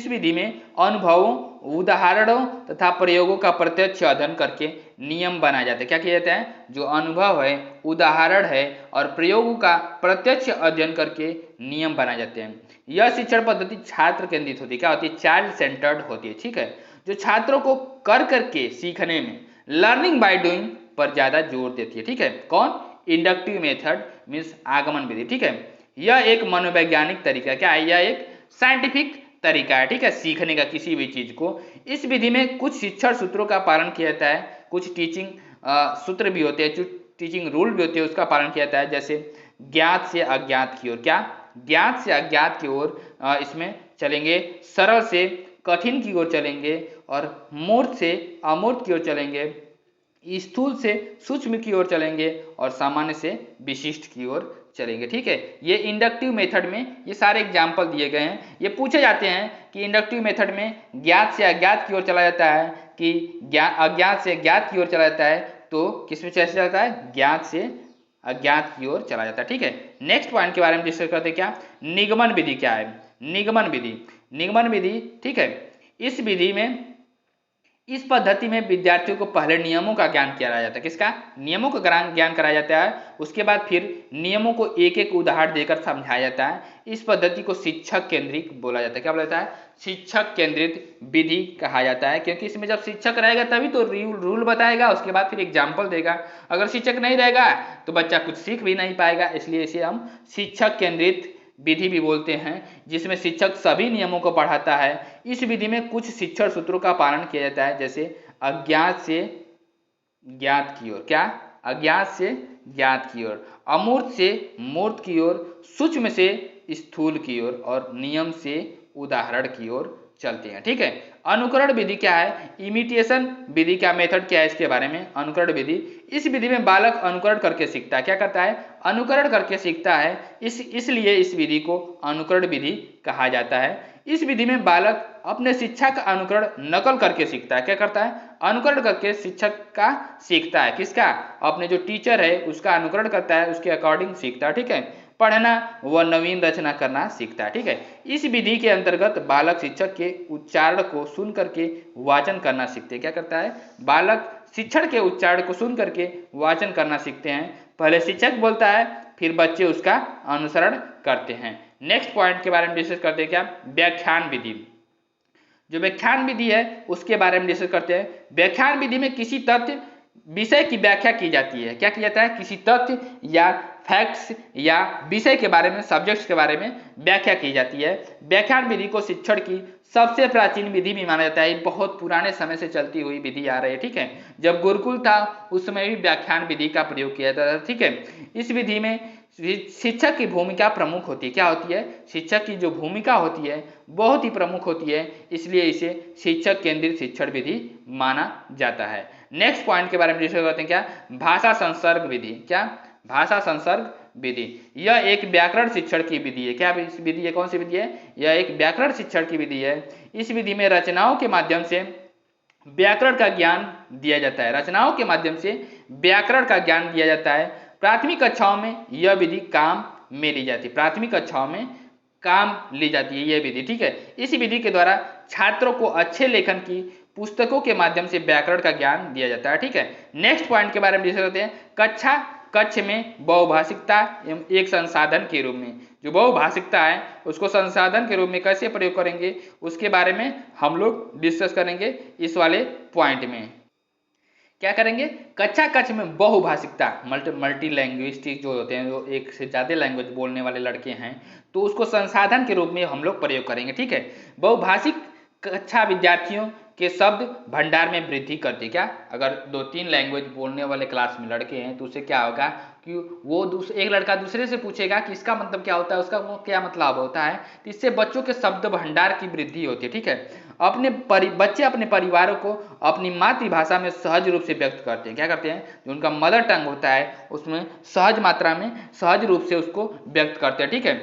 विधि में अनुभवों, उदाहरणों तथा प्रयोगों का प्रत्यक्ष अध्ययन करके नियम बनाए जाते हैं। क्या किया जाता है? जो अनुभव है, उदाहरण है और प्रयोगों का प्रत्यक्ष अध्ययन करके नियम बनाए जाते हैं। यह शिक्षण पद्धति छात्र केंद्रित होती है। क्या होती है? चाइल्ड सेंटर्ड होती है। ठीक है, जो छात्रों को कर करके सीखने में, लर्निंग बाय डूइंग पर ज्यादा जोर देती है। ठीक है, कौन? इंडक्टिव मेथड मीन्स आगमन विधि। ठीक है, यह एक मनोवैज्ञानिक तरीका है। क्या है? यह एक साइंटिफिक तरीका है। ठीक है, सीखने का किसी भी चीज को। इस विधि में कुछ शिक्षण सूत्रों का पालन किया जाता है, कुछ टीचिंग सूत्र भी होते हैं, जो टीचिंग रूल भी होते हैं उसका पालन किया जाता है। जैसे ज्ञात से अज्ञात की ओर, क्या ज्ञात से अज्ञात की ओर इसमें चलेंगे, सरल से कठिन की ओर चलेंगे और मूर्त से अमूर्त की ओर चलेंगे, स्थूल से सूक्ष्म की ओर चलेंगे और सामान्य से विशिष्ट की ओर चलेंगे। ठीक है, ये इंडक्टिव मेथड में ये सारे एग्जाम्पल दिए गए हैं। ये पूछे जाते हैं कि इंडक्टिव मेथड में ज्ञात से अज्ञात की ओर चला जाता है, कि अज्ञात से ज्ञात की ओर चला जाता है, तो किस में कैसे चलता है, ज्ञात से अज्ञात की ओर चला जाता है। ठीक है, नेक्स्ट पॉइंट के बारे में डिस्कस करते हैं, क्या निगमन विधि क्या है। निगमन विधि, निगमन विधि, ठीक है, इस विधि में, इस पद्धति में विद्यार्थियों को पहले नियमों का ज्ञान कराया जाता है। किसका, नियमों का ज्ञान कराया जाता है। उसके बाद फिर नियमों को एक एक उदाहरण देकर समझाया जाता है। इस पद्धति को शिक्षक केंद्रित बोला जाता है। क्या बोला जाता है, शिक्षक केंद्रित विधि कहा जाता है, क्योंकि इसमें जब शिक्षक रहेगा तभी तो रूल बताएगा, उसके बाद फिर एग्जाम्पल देगा। अगर शिक्षक नहीं रहेगा तो बच्चा कुछ सीख भी नहीं पाएगा, इसलिए इसे हम शिक्षक केंद्रित विधि भी बोलते हैं, जिसमें शिक्षक सभी नियमों को पढ़ाता है। इस विधि में कुछ शिक्षण सूत्रों का पालन किया जाता है, जैसे अज्ञात से ज्ञात की ओर, क्या, अज्ञात से ज्ञात की ओर, अमूर्त से मूर्त की ओर, सूक्ष्म से स्थूल की ओर, और नियम से उदाहरण की ओर चलते हैं। ठीक है, अनुकरण विधि क्या है, इमिटेशन विधि का मेथड क्या है, इसके बारे में। अनुकरण विधि, इस विधि में बालक अनुकरण करके सीखता है। क्या करता है, अनुकरण करके सीखता है, इसलिए इस विधि को अनुकरण विधि कहा जाता है। इस विधि में बालक अपने शिक्षक का अनुकरण नकल करके सीखता है। क्या करता है, अनुकरण करके शिक्षक का सीखता है। किसका, अपने जो टीचर है उसका अनुकरण करता है, उसके अकॉर्डिंग सीखता है। ठीक है, पढ़ना व नवीन रचना करना सीखता है। ठीक है, इस विधि के अंतर्गत बालक शिक्षक के उच्चारण को सुन करके वाचन करना सीखते हैं। क्या करता है, बालक शिक्षण के उच्चारण को सुन करके वाचन करना सीखते हैं। पहले शिक्षक बोलता है, फिर बच्चे उसका अनुसरण करते हैं। नेक्स्ट पॉइंट के बारे में डिस्कस करते हैं, क्या, व्याख्यान विधि। जो व्याख्यान विधि है उसके बारे में डिस्कस करते हैं। व्याख्यान विधि में किसी तथ्य विषय की व्याख्या की जाती है। क्या किया जाता है, किसी तथ्य या फैक्ट्स या विषय के बारे में, सब्जेक्ट्स के बारे में व्याख्या की जाती है। व्याख्यान विधि को शिक्षण की सबसे प्राचीन विधि भी माना जाता है। बहुत पुराने समय से चलती हुई विधि आ रही है। ठीक है, जब गुरुकुल था उस समय भी व्याख्यान विधि का प्रयोग किया जाता था। ठीक है, इस विधि में शिक्षक की भूमिका प्रमुख होती है। क्या होती है, शिक्षक की जो भूमिका होती है बहुत ही प्रमुख होती है, इसलिए इसे शिक्षक केंद्रित शिक्षण विधि माना जाता है। नेक्स्ट पॉइंट के बारे में डिस्कस करते हैं, क्या, भाषा संसर्ग विधि। क्या, भाषा संसर्ग विधि, यह एक व्याकरण शिक्षण की विधि है। क्या विधि है, कौन सी विधि है, यह एक व्याकरण शिक्षण की विधि है। इस विधि में रचनाओं के माध्यम से व्याकरण का ज्ञान दिया जाता है। रचनाओं के माध्यम से व्याकरण का ज्ञान दिया जाता है। प्राथमिक कक्षाओं में यह विधि काम में ली जाती है। प्राथमिक कक्षाओं में काम ली जाती है यह विधि। ठीक है, इस विधि के द्वारा छात्रों को अच्छे लेखन की पुस्तकों के माध्यम से व्याकरण का ज्ञान दिया जाता है। ठीक है, नेक्स्ट पॉइंट के बारे में डिस्कस करते हैं, कक्ष में बहुभाषिकता एक संसाधन के रूप में। जो बहुभाषिकता है उसको संसाधन के रूप में कैसे प्रयोग करेंगे उसके बारे में हम लोग डिस्कस करेंगे इस वाले पॉइंट में। क्या करेंगे, कक्ष में बहुभाषिकता, मल्टी लैंग्विस्टिक जो होते हैं, जो एक से ज़्यादा लैंग्वेज बोलने वाले लड़के हैं, तो उसको संसाधन के रूप में हम लोग प्रयोग करेंगे। ठीक है, बहुभाषिक कक्षा विद्यार्थियों के शब्द भंडार में वृद्धि करती। क्या, अगर 2-3 लैंग्वेज बोलने वाले क्लास में लड़के हैं तो उससे क्या होगा कि वो एक लड़का दूसरे से पूछेगा कि इसका मतलब क्या होता है, उसका क्या मतलब होता है, तो इससे बच्चों के शब्द भंडार की वृद्धि होती है। ठीक है, बच्चे अपने परिवारों को अपनी मातृभाषा में सहज रूप से व्यक्त करते हैं। क्या करते हैं, जो उनका मदर टंग होता है उसमें सहज मात्रा में सहज रूप से उसको व्यक्त करते हैं। ठीक है,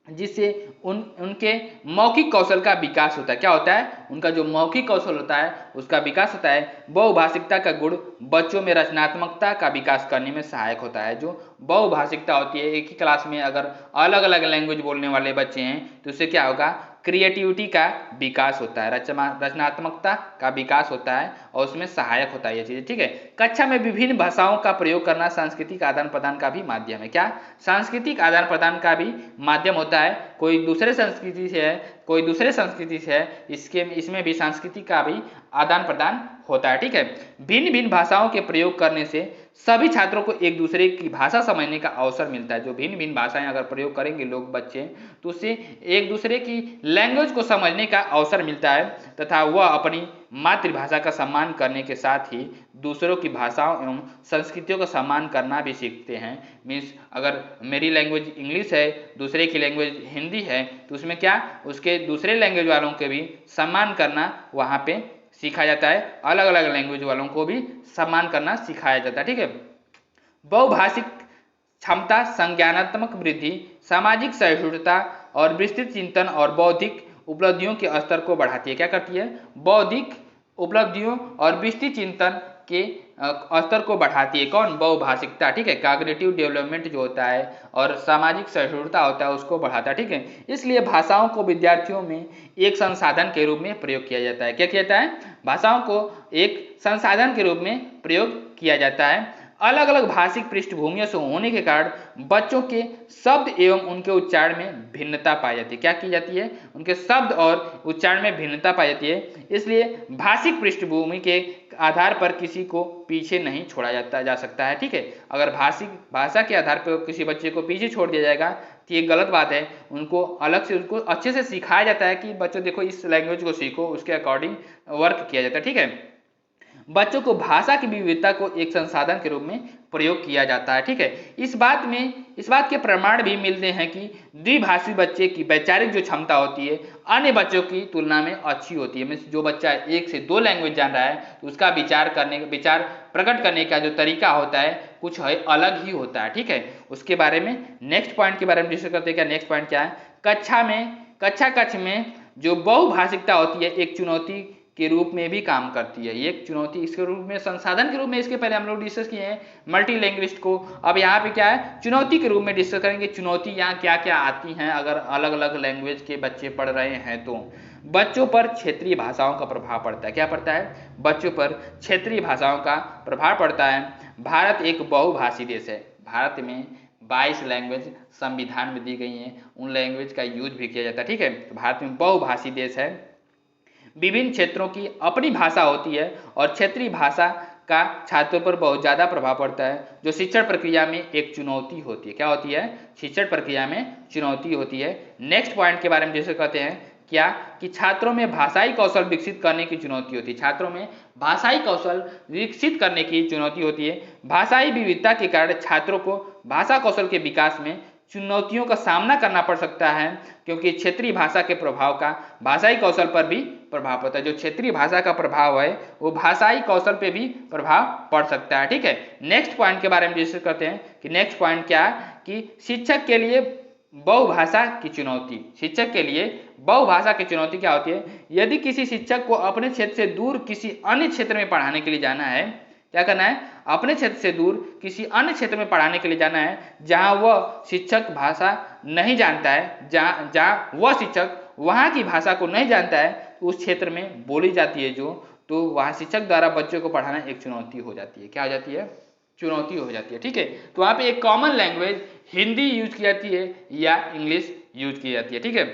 जिससे उनके मौखिक कौशल का विकास होता है। क्या होता है, उनका जो मौखिक कौशल होता है उसका विकास होता है। बहुभाषिकता का गुण बच्चों में रचनात्मकता का विकास करने में सहायक होता है। जो बहुभाषिकता होती है, एक ही क्लास में अगर अलग अलग लैंग्वेज बोलने वाले बच्चे हैं तो उससे क्या होगा, क्रिएटिविटी का विकास होता है, रचनात्मकता का विकास होता है और उसमें सहायक होता है ये चीज़। ठीक है, कक्षा में विभिन्न भाषाओं का प्रयोग करना सांस्कृतिक आदान प्रदान का भी माध्यम है। क्या, सांस्कृतिक आदान प्रदान का भी माध्यम होता है। कोई दूसरे संस्कृति से है, कोई दूसरे संस्कृति से है, इसमें भी संस्कृति का भी आदान प्रदान होता है। ठीक है, भिन्न भिन्न भाषाओं के प्रयोग करने से सभी छात्रों को एक दूसरे की भाषा समझने का अवसर मिलता है। जो भिन्न भिन्न भाषाएं अगर प्रयोग करेंगे लोग बच्चे, तो उससे एक दूसरे की लैंग्वेज को समझने का अवसर मिलता है तथा वह अपनी मातृभाषा का सम्मान करने के साथ ही दूसरों की भाषाओं एवं संस्कृतियों का सम्मान करना भी सीखते हैं। मीन्स अगर मेरी लैंग्वेज इंग्लिश है, दूसरे की लैंग्वेज हिंदी है, तो उसमें क्या, उसके दूसरे लैंग्वेज वालों के भी सम्मान करना वहाँ पे सीखा जाता है। अलग अलग लैंग्वेज वालों को भी सम्मान करना सिखाया जाता है। ठीक है, बहुभाषिक क्षमता संज्ञानात्मक वृद्धि, सामाजिक सहिष्णुता और विस्तृत चिंतन और बौद्धिक उपलब्धियों के स्तर को बढ़ाती है। क्या करती है, बौद्धिक उपलब्धियों और विस्तृत चिंतन के स्तर को बढ़ाती है। कौन? बहुभाषिकता, ठीक है। कॉग्निटिव डेवलपमेंट जो होता है और सामाजिक सहिष्णुता होता है उसको बढ़ाता है, ठीक है। इसलिए भाषाओं को विद्यार्थियों में एक संसाधन के रूप में प्रयोग किया जाता है। क्या किया जाता है? भाषाओं को एक संसाधन के रूप में प्रयोग किया जाता है। अलग अलग भाषिक पृष्ठभूमियों से होने के कारण बच्चों के शब्द एवं उनके उच्चारण में भिन्नता पाई जाती है। क्या की जाती है? उनके शब्द और उच्चारण में भिन्नता पाई जाती है। इसलिए भाषिक पृष्ठभूमि के आधार पर किसी को पीछे नहीं छोड़ा जा सकता है, ठीक है। अगर भाषा के आधार पर किसी बच्चे को पीछे छोड़ दिया जाएगा तो ये गलत बात है। उनको अलग से, उनको अच्छे से सिखाया जाता है कि बच्चों देखो इस लैंग्वेज को सीखो, उसके अकॉर्डिंग वर्क किया जाता है, ठीक है। बच्चों को भाषा की विविधता को एक संसाधन के रूप में प्रयोग किया जाता है, ठीक है। इस बात के प्रमाण भी मिलते हैं कि द्विभाषी बच्चे की वैचारिक जो क्षमता होती है अन्य बच्चों की तुलना में अच्छी होती है। जो बच्चा 1 से 2 लैंग्वेज जान रहा है तो उसका विचार प्रकट करने का जो तरीका होता है कुछ है अलग ही होता है, ठीक है। उसके बारे में नेक्स्ट पॉइंट के बारे में डिस्कस करते हैं। क्या नेक्स्ट पॉइंट क्या है? कक्ष में जो बहुभाषिकता होती है एक चुनौती के रूप में भी काम करती है। ये एक चुनौती इसके रूप में, संसाधन के रूप में इसके पहले हम लोग डिस्कस किए हैं मल्टी लैंग्वेज को। अब यहाँ पे क्या है? चुनौती के रूप में डिस्कस करेंगे। चुनौती यहाँ क्या क्या आती हैं अगर अलग अलग लैंग्वेज के बच्चे पढ़ रहे हैं तो। बच्चों पर क्षेत्रीय भाषाओं का प्रभाव पड़ता है। क्या पड़ता है? बच्चों पर क्षेत्रीय भाषाओं का प्रभाव पड़ता है। भारत एक बहुभाषी देश है। भारत में 22 लैंग्वेज संविधान में दी गई हैं, उन लैंग्वेज का यूज भी किया जाता है, ठीक है। तो भारत में बहुभाषी देश है। विभिन्न क्षेत्रों की अपनी भाषा होती है और क्षेत्रीय भाषा का छात्रों पर बहुत ज़्यादा प्रभाव पड़ता है, जो शिक्षण प्रक्रिया में एक चुनौती होती है। क्या होती है? शिक्षण प्रक्रिया में चुनौती होती है। नेक्स्ट पॉइंट के बारे में डिस्कस करते हैं। क्या? कि छात्रों में भाषाई कौशल विकसित करने की चुनौती होती है। छात्रों में भाषाई कौशल विकसित करने की चुनौती होती है। भाषाई विविधता के कारण छात्रों को भाषा कौशल के विकास में चुनौतियों का सामना करना पड़ सकता है, क्योंकि क्षेत्रीय भाषा के प्रभाव का भाषाई कौशल पर भी प्रभाव पड़ता है। जो क्षेत्रीय भाषा का प्रभाव है वो भाषाई कौशल पे भी प्रभाव पड़ सकता है, ठीक है। नेक्स्ट पॉइंट के बारे में डिस्कस करते हैं कि नेक्स्ट पॉइंट क्या है? कि शिक्षक के लिए बहुभाषा की चुनौती। शिक्षक के लिए बहुभाषा की चुनौती क्या होती है? यदि किसी शिक्षक को अपने क्षेत्र से दूर किसी अन्य क्षेत्र में पढ़ाने के लिए जाना है, क्या करना है? अपने क्षेत्र से दूर किसी अन्य क्षेत्र में पढ़ाने के लिए जाना है जहां वह शिक्षक भाषा नहीं जानता है, जहां वह शिक्षक वहां की भाषा को नहीं जानता है, तो उस क्षेत्र में बोली जाती है तो वहां शिक्षक द्वारा बच्चों को पढ़ाना एक चुनौती हो जाती है। क्या हो जाती है? चुनौती हो जाती है, ठीक है। तो वहां पे एक कॉमन लैंग्वेज हिंदी यूज की जाती है या इंग्लिश यूज की जाती है, ठीक है।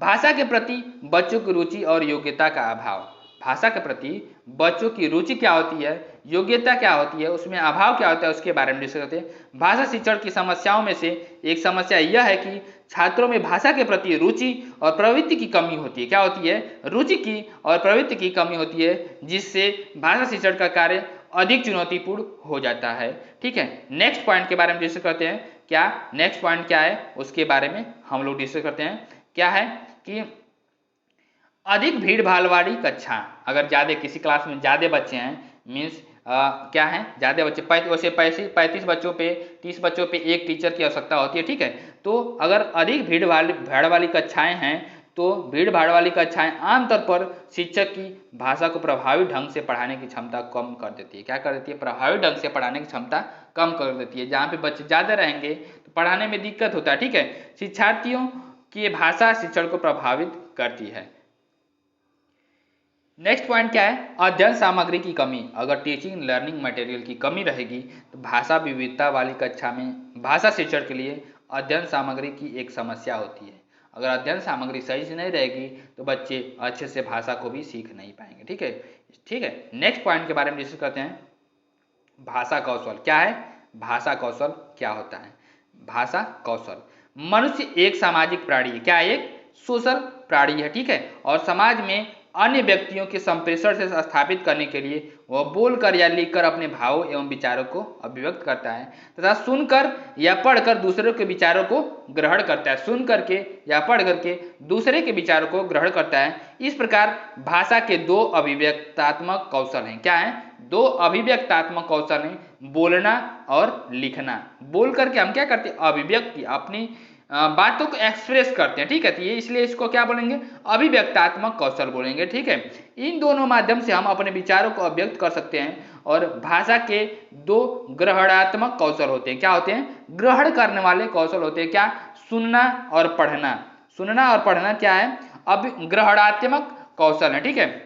भाषा के प्रति बच्चों की रुचि और योग्यता का अभाव। भाषा के प्रति बच्चों की रुचि क्या होती है, योग्यता क्या होती है, उसमें अभाव क्या होता है, उसके बारे में डिस्कस करते हैं। भाषा शिक्षण की समस्याओं में से एक समस्या यह है कि छात्रों में भाषा के प्रति रुचि और प्रवृत्ति की कमी होती है। क्या होती है? रुचि की और प्रवृत्ति की कमी होती है, जिससे भाषा शिक्षण का कार्य अधिक चुनौतीपूर्ण हो जाता है, ठीक है। नेक्स्ट पॉइंट के बारे में डिस्कस करते हैं। क्या नेक्स्ट पॉइंट क्या है उसके बारे में हम लोग डिस्कस करते हैं। क्या है कि अधिक भीड़ भाड़ वाली कक्षा, अगर ज़्यादा किसी क्लास में ज़्यादा बच्चे हैं, मीन्स क्या है, ज़्यादा बच्चे, वैसे 35 बच्चों पे 30 बच्चों पे एक टीचर की आवश्यकता होती है, ठीक है। तो अगर अधिक भीड़ वाली कक्षाएं हैं तो भीड़ भाड़ वाली कक्षाएं आमतौर पर शिक्षक की भाषा को प्रभावी ढंग से पढ़ाने की क्षमता कम कर देती है। क्या कर देती है? प्रभावी ढंग से पढ़ाने की क्षमता कम कर देती है। जहाँ पे बच्चे ज़्यादा रहेंगे तो पढ़ाने में दिक्कत होता है, ठीक है। शिक्षार्थियों की भाषा शिक्षण को प्रभावित करती है। नेक्स्ट पॉइंट क्या है? अध्ययन सामग्री की कमी। अगर टीचिंग लर्निंग मटेरियल की कमी रहेगी तो भाषा विविधता वाली कक्षा में भाषा शिक्षण के लिए अध्ययन सामग्री की एक समस्या होती है। अगर अध्ययन सामग्री सही से नहीं रहेगी तो बच्चे अच्छे से भाषा को भी सीख नहीं पाएंगे, ठीक है, ठीक है। नेक्स्ट पॉइंट के बारे में डिस्कस करते हैं। भाषा कौशल क्या है? भाषा कौशल क्या होता है? भाषा कौशल, मनुष्य एक सामाजिक प्राणी है। क्या? एक सोशल प्राणी है, ठीक है। और समाज में अन्य व्यक्तियों के संप्रेषण से स्थापित करने के लिए वह बोलकर या लिखकर अपने भावों एवं विचारों को अभिव्यक्त करता है तथा सुनकर या पढ़कर दूसरों के विचारों को ग्रहण करता है। सुन करके या पढ़ करके दूसरे के विचारों को ग्रहण करता है। इस प्रकार भाषा के 2 अभिव्यक्तात्मक कौशल हैं। क्या है? 2 अभिव्यक्तात्मक कौशल हैं, बोलना और लिखना। बोल करके हम क्या करते हैं? अभिव्यक्ति, बातों को एक्सप्रेस करते हैं, ठीक है। तो ये इसलिए इसको क्या बोलेंगे, अभिव्यक्तात्मक कौशल बोलेंगे, ठीक है। इन दोनों माध्यम से हम अपने विचारों को अभिव्यक्त कर सकते हैं। और भाषा के दो ग्रहणात्मक कौशल होते हैं, क्या होते हैं, ग्रहण करने वाले कौशल होते हैं, क्या, सुनना और पढ़ना। सुनना और पढ़ना क्या है, अब ग्रहणात्मक कौशल है, ठीक है।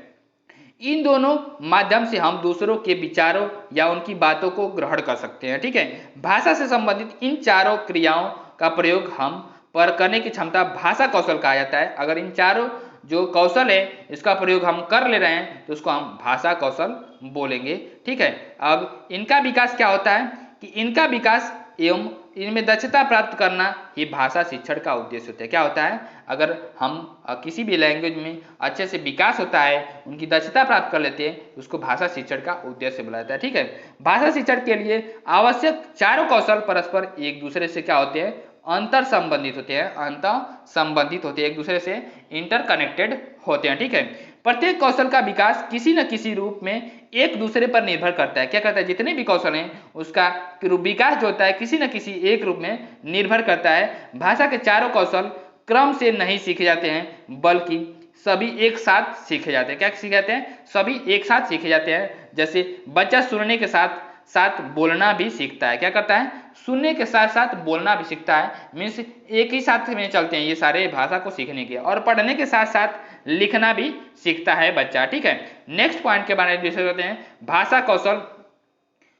इन दोनों माध्यम से हम दूसरों के विचारों या उनकी बातों को ग्रहण कर सकते हैं, ठीक है। भाषा से संबंधित इन चारों क्रियाओं का प्रयोग हम पर करने की क्षमता भाषा कौशल कहा जाता है। अगर इन चारों जो कौशल है इसका प्रयोग हम कर ले रहे हैं तो उसको हम भाषा कौशल बोलेंगे, ठीक है। अब इनका विकास क्या होता है कि इनका विकास एवं इनमें दक्षता प्राप्त करना ही भाषा शिक्षण का उद्देश्य होता है। क्या होता है, अगर हम किसी भी लैंग्वेज में अच्छे से विकास होता है, उनकी दक्षता प्राप्त कर लेते हैं, उसको भाषा शिक्षण का उद्देश्य बोला जाता है, ठीक है। भाषा शिक्षण के लिए आवश्यक चारों कौशल परस्पर एक दूसरे से क्या होते हैं, अंतर संबंधित होते हैं, अंतर संबंधित होते हैं, एक दूसरे से इंटरकनेक्टेड होते हैं, ठीक है। प्रत्येक कौशल का विकास किसी न किसी रूप में एक दूसरे पर निर्भर करता है। क्या करता है, जितने भी कौशल हैं उसका विकास जो होता है किसी न किसी एक रूप में निर्भर करता है। भाषा के चारों कौशल क्रम से नहीं सीखे जाते हैं बल्कि सभी एक साथ सीखे जाते हैं। क्या सीखे जाते हैं, सभी एक साथ सीखे जाते हैं। जैसे बच्चा सुनने के साथ साथ बोलना भी सीखता है, क्या करता है, सुनने के साथ साथ बोलना भी सीखता है, मीन्स एक ही साथ में चलते हैं ये सारे भाषा को सीखने के। और पढ़ने के साथ साथ लिखना भी सीखता है बच्चा, ठीक है। नेक्स्ट पॉइंट के बारे में डिस्कस करते हैं। भाषा कौशल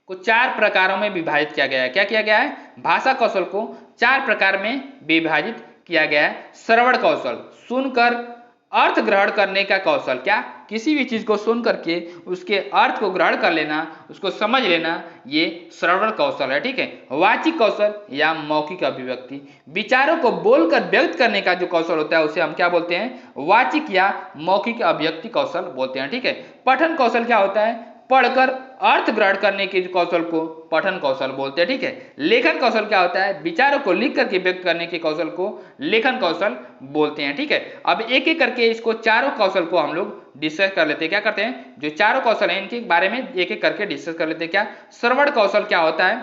को 4 प्रकारों में विभाजित किया गया है। क्या किया गया है, भाषा कौशल को 4 प्रकार में विभाजित किया गया है। श्रवण कौशल, सुनकर अर्थ ग्रहण करने का कौशल, क्या, किसी भी चीज को सुन करके उसके अर्थ को ग्रहण कर लेना, उसको समझ लेना, ये श्रवण कौशल है, ठीक है। वाचिक कौशल या मौखिक अभिव्यक्ति, विचारों को बोलकर व्यक्त करने का जो कौशल होता है उसे हम क्या बोलते हैं, वाचिक या मौखिक अभिव्यक्ति कौशल बोलते हैं, ठीक है। पठन कौशल क्या होता है, पढ़कर अर्थ ग्रहण करने के कौशल को पठन कौशल बोलते हैं, ठीक है। लेखन कौशल क्या होता है, विचारों को लिख करके व्यक्त करने के कौशल को लेखन कौशल बोलते हैं, ठीक है। अब एक एक करके इसको चारों कौशल को हम लोग डिस्कस कर लेते हैं। क्या करते हैं, जो चारों कौशल हैं इनके बारे में एक एक करके डिस्कस कर लेते हैं। क्या, श्रवण कौशल क्या होता है,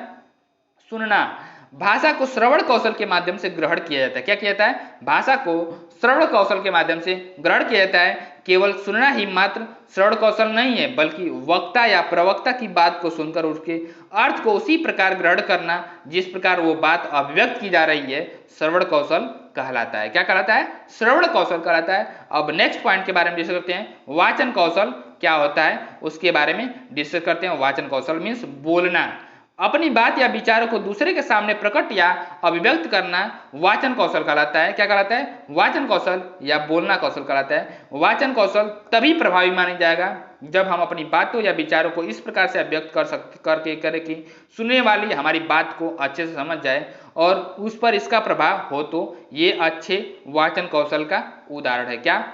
सुनना। भाषा को श्रवण कौशल के माध्यम से ग्रहण किया जाता है। क्या किया जाता है, भाषा को श्रवण कौशल के माध्यम से ग्रहण किया जाता है। केवल सुनना ही मात्र श्रवण कौशल नहीं है बल्कि वक्ता या प्रवक्ता की बात को सुनकर उसके अर्थ को उसी प्रकार ग्रहण करना जिस प्रकार वो बात अभिव्यक्त की जा रही है, श्रवण कौशल कहलाता है। क्या कहलाता है, श्रवण कौशल कहलाता है। अब नेक्स्ट पॉइंट के बारे में डिस्कस करते हैं। वाचन कौशल क्या होता है उसके बारे में डिस्कस करते हैं। वाचन कौशल मीन्स बोलना, अपनी बात या विचारों को दूसरे के सामने प्रकट या अभिव्यक्त करना वाचन कौशल कहलाता है। क्या कहलाता है, वाचन कौशल या बोलना कौशल कहलाता है। वाचन कौशल तभी प्रभावी माना जाएगा जब हम अपनी बातों या विचारों को इस प्रकार से अभिव्यक्त करें कि सुनने वाली हमारी बात को अच्छे से समझ जाए और उस पर इसका प्रभाव हो, तो ये अच्छे वाचन कौशल का उदाहरण है। क्या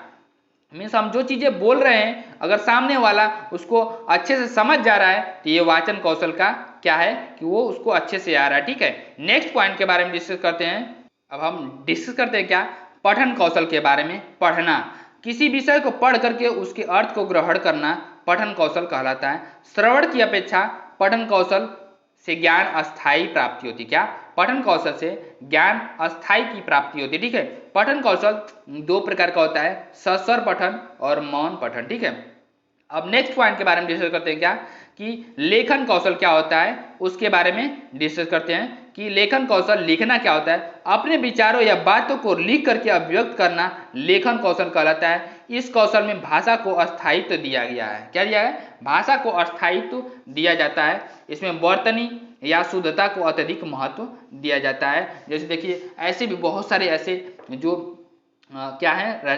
मीन्स हम जो चीजें बोल रहे हैं अगर सामने वाला उसको अच्छे से समझ जा रहा है तो ये वाचन कौशल का क्या है कि वो उसको अच्छे से आ रहा है, ठीक है। नेक्स्ट पॉइंट के बारे में डिस्कस करते हैं। अब हम डिस्कस करते हैं क्या, पठन कौशल के बारे में। पढ़ना, किसी विषय को पढ़ करके उसके अर्थ को ग्रहण करना पठन कौशल कहलाता है। श्रवण की अपेक्षा पठन कौशल से ज्ञान अस्थायी प्राप्ति होती। क्या, पठन कौशल से ज्ञान अस्थायी की प्राप्ति होती है, ठीक है। पठन कौशल 2 प्रकार का होता है, सस्वर पठन और मौन पठन, ठीक है। अब नेक्स्ट पॉइंट के बारे में डिस्कस करते हैं क्या कि लेखन कौशल क्या होता है उसके बारे में डिस्कस करते हैं कि लेखन कौशल, लिखना क्या होता है, अपने विचारों या बातों को लिख करके अभिव्यक्त करना लेखन कौशल कहलाता है। इस कौशल में भाषा को अस्थायित्व दिया गया है। क्या दिया है, भाषा को अस्थायित्व दिया जाता है। इसमें वर्तनी या शुद्धता को अत्यधिक महत्व दिया जाता है। जैसे देखिए ऐसे भी बहुत सारे ऐसे जो क्या है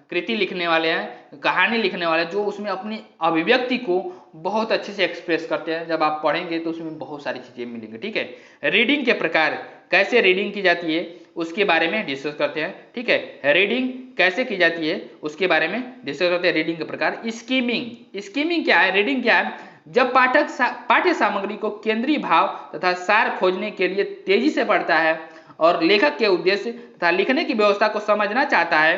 कृति लिखने वाले हैं, कहानी लिखने वाले जो उसमें अपनी अभिव्यक्ति को बहुत अच्छे से एक्सप्रेस करते हैं। जब आप पढ़ेंगे तो उसमें बहुत सारी चीजें मिलेंगी, ठीक है। रीडिंग के प्रकार, कैसे रीडिंग की जाती है उसके बारे में डिस्कस करते हैं, ठीक है। रीडिंग कैसे की जाती है उसके बारे में डिस्कस करते हैं। रीडिंग के प्रकार। स्कीमिंग, स्कीमिंग क्या है, रीडिंग क्या है, जब पाठक पाठ्य सामग्री को केंद्रीय भाव तथा सार खोजने के लिए तेजी से पढ़ता है और लेखक के उद्देश्य तथा लिखने की व्यवस्था को समझना चाहता है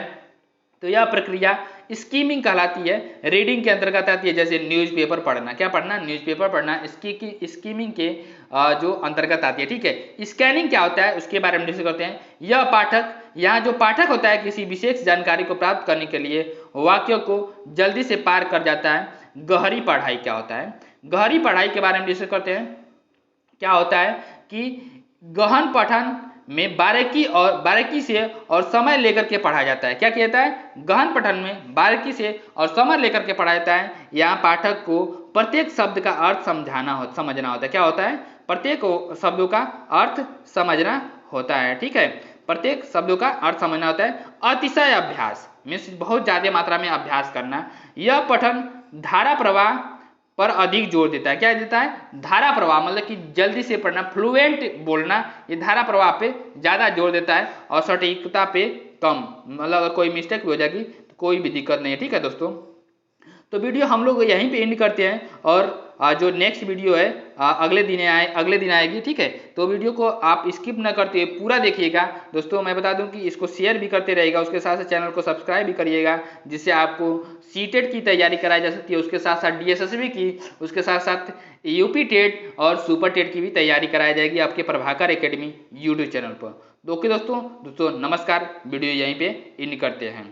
तो यह प्रक्रिया स्कीमिंग कहलाती है। रीडिंग के अंतर्गत आती है जैसे न्यूज़पेपर पढ़ना। क्या पढ़ना, न्यूज़पेपर पढ़ना। स्कीमिंग के जो अंतर्गत आती है। ठीक है, स्कैनिंग क्या होता है उसके बारे में डिस्कस करते हैं। यह पाठक, यहाँ जो पाठक होता है किसी विशेष जानकारी को प्राप्त करने के लिए वाक्यों को जल्दी से पार कर जाता है। गहरी पढ़ाई क्या होता है, गहरी पढ़ाई के बारे में डिस्कस करते हैं। क्या होता है कि गहन पठन में बारीकी से और समय लेकर के पढ़ा जाता है। क्या किया जाता है, गहन पठन में बारीकी से और समय लेकर के पढ़ा जाता है। यहाँ पाठक को प्रत्येक शब्द का अर्थ समझना होता है। क्या होता है, प्रत्येक शब्दों का अर्थ समझना होता है। ठीक है, प्रत्येक शब्दों का अर्थ समझना होता है। अतिशय अभ्यास मीन्स बहुत ज्यादा मात्रा में अभ्यास करना। यह पठन धारा प्रवाह पर अधिक जोर देता है। क्या देता है, धारा प्रवाह मतलब कि जल्दी से पढ़ना, फ्लुएंट बोलना, ये धारा प्रवाह पे ज्यादा जोर देता है और सटीकता पे कम। मतलब अगर कोई मिस्टेक हो जाएगी तो कोई भी दिक्कत नहीं है। ठीक है दोस्तों, तो वीडियो हम लोग यहीं पे एंड करते हैं और जो नेक्स्ट वीडियो है अगले दिन आएगी। ठीक है, तो वीडियो को आप स्किप न करते हुए पूरा देखिएगा। दोस्तों मैं बता दूं कि इसको शेयर भी करते रहेगा, उसके साथ साथ चैनल को सब्सक्राइब भी करिएगा, जिससे आपको सीटेट की तैयारी कराई जा सकती है, उसके साथ साथ DSSB की, उसके साथ साथ UP टेट और सुपर टेट की भी तैयारी कराई जाएगी आपके प्रभाकर एकेडमी यूट्यूब चैनल पर। तो ओके दोस्तों नमस्कार, वीडियो यहीं पे एंड करते हैं।